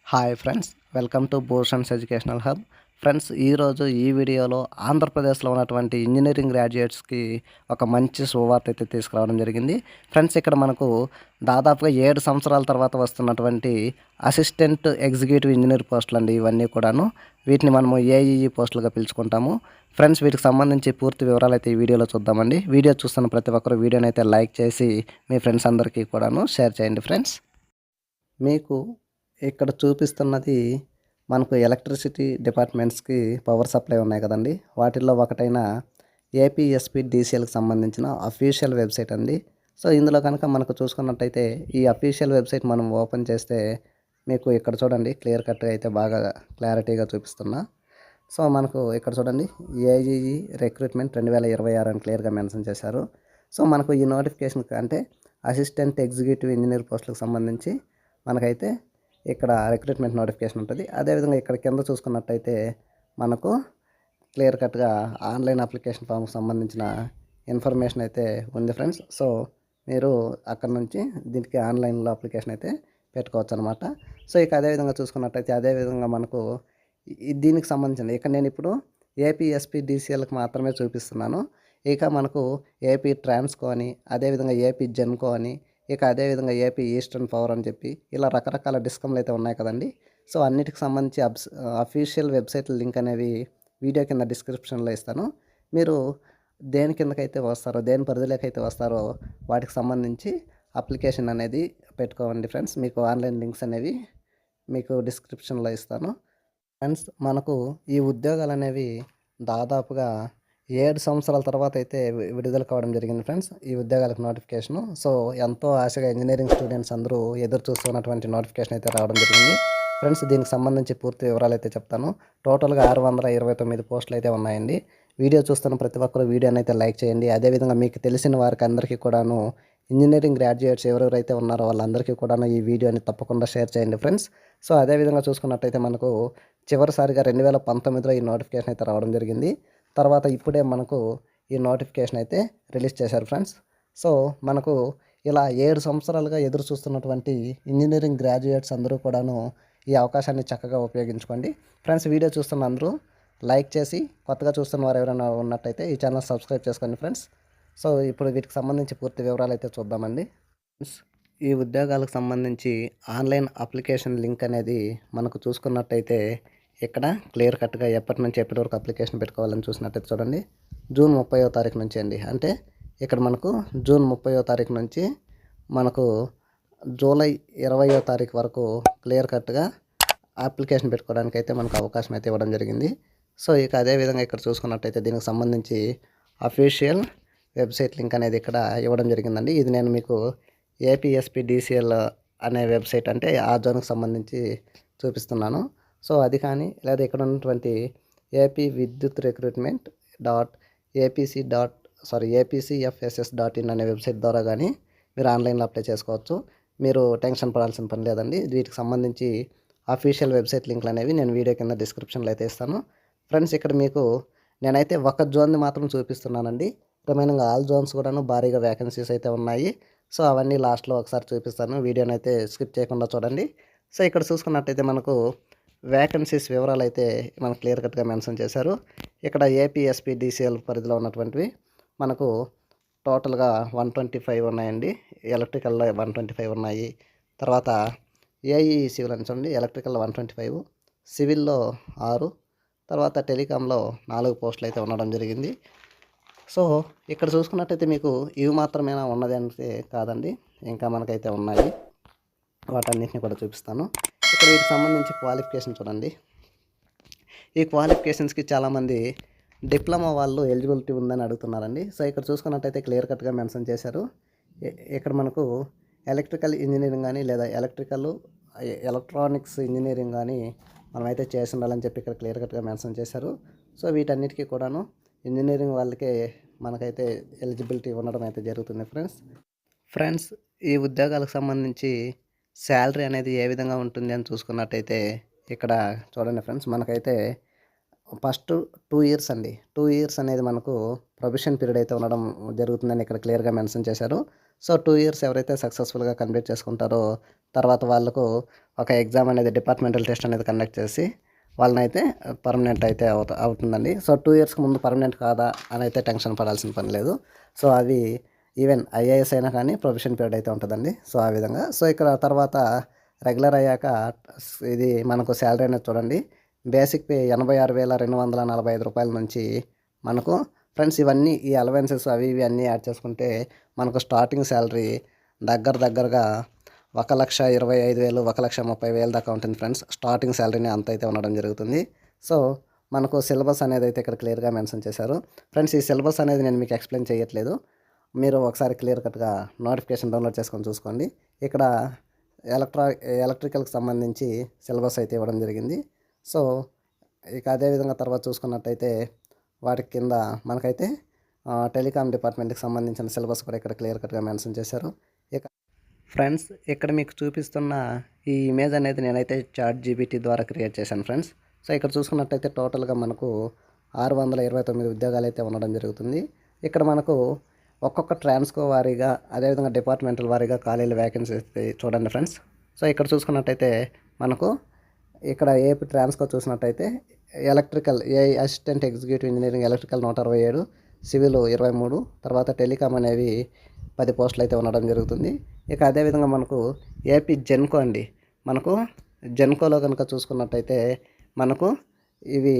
Hi friends, welcome to Bhushan's educational hub. Friends, ఈరోజు ఈ వీడియోలో ఆంధ్రప్రదేశ్లో ఉన్నటువంటి ఇంజనీరింగ్ గ్రాడ్యుయేట్స్కి ఒక మంచి శుభవార్త అయితే తీసుకురావడం జరిగింది. ఫ్రెండ్స్, ఇక్కడ మనకు దాదాపుగా 7 సంవత్సరాల తర్వాత వస్తున్నటువంటి అసిస్టెంట్ ఎగ్జిక్యూటివ్ ఇంజనీర్ పోస్టులు అండి ఇవన్నీ కూడాను. వీటిని మనము ఏఈఈ పోస్టులుగా పిలుచుకుంటాము. ఫ్రెండ్స్, వీటికి సంబంధించి పూర్తి వివరాలు అయితే ఈ వీడియోలో చూద్దామండి. వీడియో చూస్తున్న ప్రతి ఒక్కరు వీడియోని అయితే లైక్ చేసి మీ ఫ్రెండ్స్ అందరికీ కూడాను షేర్ చేయండి. ఫ్రెండ్స్, మీకు ఇక్కడ చూపిస్తున్నది మనకు ఎలక్ట్రిసిటీ డిపార్ట్మెంట్స్కి పవర్ సప్లై ఉన్నాయి కదండి, వాటిల్లో ఒకటైన ఏపీఎస్పీడీసీఎల్కి సంబంధించిన అఫీషియల్ వెబ్సైట్ అండి. సో ఇందులో కనుక మనకు చూసుకున్నట్టయితే ఈ అఫీషియల్ వెబ్సైట్ మనం ఓపెన్ చేస్తే మీకు ఇక్కడ చూడండి క్లియర్ కట్గా అయితే బాగా క్లారిటీగా చూపిస్తున్నా. సో మనకు ఇక్కడ చూడండి ఏఈఈ రిక్రూట్మెంట్ 2026 అని క్లియర్గా మెన్షన్ చేశారు. సో మనకు ఈ నోటిఫికేషన్ అంటే అసిస్టెంట్ ఎగ్జిక్యూటివ్ ఇంజనీర్ పోస్టులకు సంబంధించి మనకైతే ఇక్కడ రిక్రూట్మెంట్ నోటిఫికేషన్ ఉంటుంది. అదేవిధంగా ఇక్కడ కింద చూసుకున్నట్టయితే మనకు క్లియర్ కట్గా ఆన్లైన్ అప్లికేషన్ ఫామ్కి సంబంధించిన ఇన్ఫర్మేషన్ అయితే ఉంది ఫ్రెండ్స్. సో మీరు అక్కడ నుంచి దీనికి ఆన్లైన్లో అప్లికేషన్ అయితే పెట్టుకోవచ్చు అనమాట. సో ఇక అదేవిధంగా చూసుకున్నట్టయితే అదేవిధంగా మనకు దీనికి సంబంధించిన ఇక్కడ నేను ఇప్పుడు ఏపీఎస్పీడీసీఎల్కి మాత్రమే చూపిస్తున్నాను. ఇక మనకు ఏపీ ట్రాన్స్కో అని, అదేవిధంగా ఏపీ జెన్కో అని, ఇక అదేవిధంగా ఏపీ ఈస్టర్న్ పవర్ అని చెప్పి ఇలా రకరకాల డిస్కమ్లు అయితే ఉన్నాయి కదండి. సో అన్నిటికి సంబంధించి అఫీషియల్ వెబ్సైట్ లింక్ అనేవి వీడియో కింద డిస్క్రిప్షన్లో ఇస్తాను. మీరు దేని కిందకైతే వస్తారో, దేని పరిధిలోకి అయితే వస్తారో వాటికి సంబంధించి అప్లికేషన్ అనేది పెట్టుకోవండి ఫ్రెండ్స్. మీకు ఆన్లైన్ లింక్స్ అనేవి మీకు డిస్క్రిప్షన్లో ఇస్తాను. ఫ్రెండ్స్, మనకు ఈ ఉద్యోగాలు అనేవి దాదాపుగా 7 సంవత్సరాల తర్వాత అయితే విడుదల కావడం జరిగింది ఫ్రెండ్స్, ఈ ఉద్యోగాలకు నోటిఫికేషను. సో ఎంతో ఆశగా ఇంజనీరింగ్ స్టూడెంట్స్ అందరూ ఎదురు చూస్తున్నటువంటి నోటిఫికేషన్ అయితే రావడం జరిగింది ఫ్రెండ్స్. దీనికి సంబంధించి పూర్తి వివరాలు అయితే చెప్తాను. టోటల్గా 629 పోస్టులు అయితే ఉన్నాయండి. వీడియో చూస్తున్న ప్రతి ఒక్కరు వీడియోని అయితే లైక్ చేయండి. అదేవిధంగా మీకు తెలిసిన వారికి అందరికీ కూడాను ఇంజనీరింగ్ గ్రాడ్యుయేట్స్ ఎవరెవరైతే ఉన్నారో వాళ్ళందరికీ కూడాను ఈ వీడియోని తప్పకుండా షేర్ చేయండి ఫ్రెండ్స్. సో అదేవిధంగా చూసుకున్నట్టయితే మనకు చివరిసారిగా 2019లో ఈ నోటిఫికేషన్ అయితే రావడం జరిగింది. తర్వాత ఇప్పుడే మనకు ఈ నోటిఫికేషన్ అయితే రిలీజ్ చేశారు ఫ్రెండ్స్. సో మనకు ఇలా 7 సంవత్సరాలుగా ఎదురు చూస్తున్నటువంటి ఇంజనీరింగ్ గ్రాడ్యుయేట్స్ అందరూ కూడాను ఈ అవకాశాన్ని చక్కగా ఉపయోగించుకోండి ఫ్రెండ్స్. వీడియో చూస్తున్న అందరూ లైక్ చేసి, కొత్తగా చూస్తున్న వారు ఎవరైనా ఉన్నట్టయితే ఈ ఛానల్ సబ్స్క్రైబ్ చేసుకోండి ఫ్రెండ్స్. సో ఇప్పుడు వీటికి సంబంధించి పూర్తి వివరాలు అయితే చూద్దామండి. ఈ ఉద్యోగాలకు సంబంధించి ఆన్లైన్ అప్లికేషన్ లింక్ అనేది మనకు చూసుకున్నట్టయితే ఇక్కడ క్లియర్ కట్గా ఎప్పటి నుంచి ఎప్పటి వరకు అప్లికేషన్ పెట్టుకోవాలని చూసినట్టయితే చూడండి, జూన్ 30వ తారీఖు నుంచి అండి. అంటే ఇక్కడ మనకు జూన్ 30వ తారీఖు నుంచి మనకు జూలై 20వ తారీఖు వరకు క్లియర్ కట్గా అప్లికేషన్ పెట్టుకోవడానికి అయితే మనకు అవకాశం అయితే ఇవ్వడం జరిగింది. సో ఇక అదేవిధంగా ఇక్కడ చూసుకున్నట్టయితే దీనికి సంబంధించి అఫీషియల్ వెబ్సైట్ లింక్ అనేది ఇక్కడ ఇవ్వడం జరిగిందండి. ఇది నేను మీకు ఏపీఎస్పీడీసీఎల్ అనే వెబ్సైట్ అంటే ఆ జోన్కి సంబంధించి చూపిస్తున్నాను. సో అది కానీ లేదా ఇక్కడ ఉన్నటువంటి ఏపీ విద్యుత్ రిక్రూట్మెంట్ ఏపీసీఎఫ్ఎస్ఎస్.in అనే వెబ్సైట్ ద్వారా కానీ మీరు ఆన్లైన్లో అప్లై చేసుకోవచ్చు. మీరు టెన్షన్ పడాల్సిన పని లేదండి. వీటికి సంబంధించి అఫీషియల్ వెబ్సైట్ లింక్లు అనేవి నేను వీడియో కింద డిస్క్రిప్షన్లో అయితే ఇస్తాను ఫ్రెండ్స్. ఇక్కడ మీకు నేనైతే ఒక జోన్ని మాత్రం చూపిస్తున్నానండి. రిమైనింగ్ ఆల్ జోన్స్ కూడాను భారీగా వ్యాకెన్సీస్ అయితే ఉన్నాయి. సో అవన్నీ లాస్ట్లో ఒకసారి చూపిస్తాను, వీడియోని అయితే స్కిప్ చేయకుండా చూడండి. సో ఇక్కడ చూసుకున్నట్టయితే మనకు వ్యాకెన్సీస్ వివరాలు అయితే మనకు క్లియర్ కట్గా మెన్షన్ చేశారు. ఇక్కడ ఏపీఎస్పీడీసీఎల్ పరిధిలో ఉన్నటువంటివి మనకు టోటల్గా 125 ఉన్నాయండి. ఎలక్ట్రికల్లో 125 ఉన్నాయి. తర్వాత ఏఈ సివిల్ అని చూడండి, ఎలక్ట్రికల్లో 125, సివిల్లో 6, తర్వాత టెలికాంలో 4 పోస్టులు అయితే ఉండడం జరిగింది. సో ఇక్కడ చూసుకున్నట్టయితే మీకు ఇవి మాత్రమేనా ఉన్నది అంటే కాదండి, ఇంకా మనకైతే ఉన్నాయి. వాటన్నిటిని కూడా చూపిస్తాను. ఇక్కడ వీటికి సంబంధించి క్వాలిఫికేషన్ చూడండి. ఈ క్వాలిఫికేషన్స్కి చాలామంది డిప్లొమా వాళ్ళు ఎలిజిబిలిటీ ఉందని అడుగుతున్నారండి. సో ఇక్కడ చూసుకున్నట్టయితే క్లియర్ కట్గా మెన్షన్ చేశారు. ఇక్కడ మనకు ఎలక్ట్రికల్ ఇంజనీరింగ్ కానీ లేదా ఎలక్ట్రానిక్స్ ఇంజనీరింగ్ కానీ మనమైతే చేసి ఉండాలని చెప్పి ఇక్కడ క్లియర్ కట్గా మెన్షన్ చేశారు. సో వీటన్నిటికీ కూడాను ఇంజనీరింగ్ వాళ్ళకే మనకైతే ఎలిజిబిలిటీ ఉండడం అయితే జరుగుతుంది ఫ్రెండ్స్. ఈ ఉద్యోగాలకు సంబంధించి శాలరీ అనేది ఏ విధంగా ఉంటుంది అని చూసుకున్నట్టయితే ఇక్కడ చూడండి ఫ్రెండ్స్, మనకైతే ఫస్ట్ 2 ఇయర్స్ అండి. 2 ఇయర్స్ అనేది మనకు ప్రొబేషన్ పీరియడ్ అయితే ఉండడం జరుగుతుందని ఇక్కడ క్లియర్‌గా మెన్షన్ చేశారు. సో, 2 ఇయర్స్ ఎవరైతే సక్సెస్‌ఫుల్‌గా కంప్లీట్ చేసుకుంటారో తర్వాత వాళ్ళకు ఒక ఎగ్జామ్ అనేది డిపార్ట్‌మెంటల్ టెస్ట్ అనేది కండక్ట్ చేసి వాళ్ళనైతే పర్మనెంట్ అయితే అవుతుందండి. సో, 2 ఇయర్స్‌కి ముందు పర్మనెంట్ కాదా అనైతే టెన్షన్ పడాల్సిన పని లేదు. సో, అది ఈవెన్ ఐఏఎస్ అయినా కానీ ప్రొబేషన్ పీరియడ్ అయితే ఉంటదండి. సో, ఆ విధంగా. సో, ఇక్కడ తర్వాత రెగ్యులర్ అయ్యాక ఇది మనకు సాలరీ అనేది చూడండి. బేసిక్ పే రూ. 86,245 నుంచి మనకు ఫ్రెండ్స్ ఇవన్నీ ఈ అలవెన్సెస్ అవి ఇవి అన్నీ యాడ్ చేసుకుంటే మనకు స్టార్టింగ్ సాలరీ దగ్గరగా 1,25,000 1,30,000 దాకా ఉంటుంది ఫ్రెండ్స్. స్టార్టింగ్ సాలరీనే అంత అయితే ఉండడం జరుగుతుంది. సో, మనకు సిలబస్ అనేది అయితే ఇక్కడ క్లియర్‌గా మెన్షన్ చేశారు. ఫ్రెండ్స్ ఈ సిలబస్ అనేది నేను మీకు ఎక్స్‌ప్లెయిన్ చేయట్లేదు. మీరు ఒకసారి క్లియర్ కట్‌గా నోటిఫికేషన్ డౌన్లోడ్ చేసుకొని చూసుకోండి. ఇక్కడ ఎలక్ట్రికల్‌కి సంబంధించి సిలబస్ అయితే ఇవ్వడం జరిగింది. సో, ఇక అదే విధంగా తర్వాత చూసుకున్నట్టయితే వాటి కింద మనకైతే టెలికామ్ డిపార్ట్మెంట్‌కి సంబంధించిన సిలబస్ కూడా ఇక్కడ క్లియర్ కట్‌గా మెన్షన్ చేశారు. ఇక ఫ్రెండ్స్ ఇక్కడ మీకు చూపిస్తున్న ఈ ఇమేజ్ అనేది నేనైతే చాట్‌జీపీటీ ద్వారా క్రియేట్ చేశాను ఫ్రెండ్స్. సో, ఇక్కడ చూసుకున్నట్టయితే టోటల్‌గా మనకు 629 ఉద్యోగాలైతే ఉండడం జరుగుతుంది. ఇక్కడ మనకు ఒక్కొక్క ట్రాన్స్కో వారీగా అదేవిధంగా డిపార్ట్మెంటల్ వారీగా ఖాళీల వేకెన్సీస్ అయితే చూడండి ఫ్రెండ్స్. సో, ఇక్కడ చూసుకున్నట్టయితే మనకు ఇక్కడ ఏపీ ట్రాన్స్కో చూసినట్టయితే electrical AI assistant executive engineering electrical 167, civil 23, తర్వాత టెలికామ్ అనేవి 10 పోస్టులు అయితే ఉండడం జరుగుతుంది. ఇక అదేవిధంగా మనకు ఏపీ జెన్కో అండి. మనకు జెన్కోలో కనుక చూసుకున్నట్టయితే మనకు ఇవి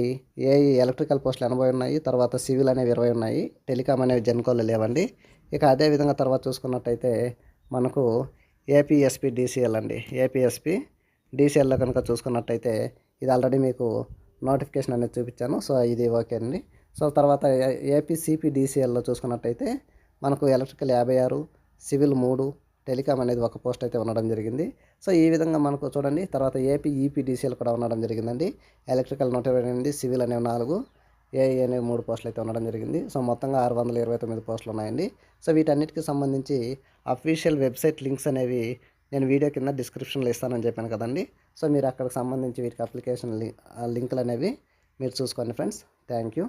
ఏఐ ఎలక్ట్రికల్ పోస్టులు 80 ఉన్నాయి. తర్వాత సివిల్ అనేవి 20 ఉన్నాయి. టెలికామ్ అనేవి జెన్కోలో లేవండి. ఇక అదేవిధంగా తర్వాత చూసుకున్నట్టయితే మనకు ఏపీఎస్పీ డీసీఎల్ అండి. ఏపీఎస్పీ డీసీఎల్లో కనుక చూసుకున్నట్టయితే ఇది ఆల్రెడీ మీకు నోటిఫికేషన్ అనేది చూపించాను. సో, ఇది ఓకే అండి. సో, తర్వాత ఏపీసీపీ డీసీఎల్లో చూసుకున్నట్టయితే మనకు ఎలక్ట్రికల్ 56, సివిల్ 3, టెలికామ్ అనేది ఒక పోస్ట్ అయితే ఉండడం జరిగింది. సో, ఈ విధంగా మనకు చూడండి తర్వాత ఏపీ ఈపీడీసీఎల్ కూడా ఉండడం జరిగిందండి. ఎలక్ట్రికల్ 128, సివిల్ అనేవి 4, ఏఐ అనేవి 3 పోస్టులు అయితే ఉండడం జరిగింది. సో, మొత్తంగా 629 పోస్టులు ఉన్నాయండి. సో, వీటన్నిటికి సంబంధించి అఫీషియల్ వెబ్సైట్ లింక్స్ అనేవి నేను వీడియో కింద డిస్క్రిప్షన్లో ఇస్తానని చెప్పాను కదండి. సో, మీరు అక్కడికి సంబంధించి వీటికి అప్లికేషన్ లింకులు అనేవి మీరు చూసుకోండి ఫ్రెండ్స్. Thank you.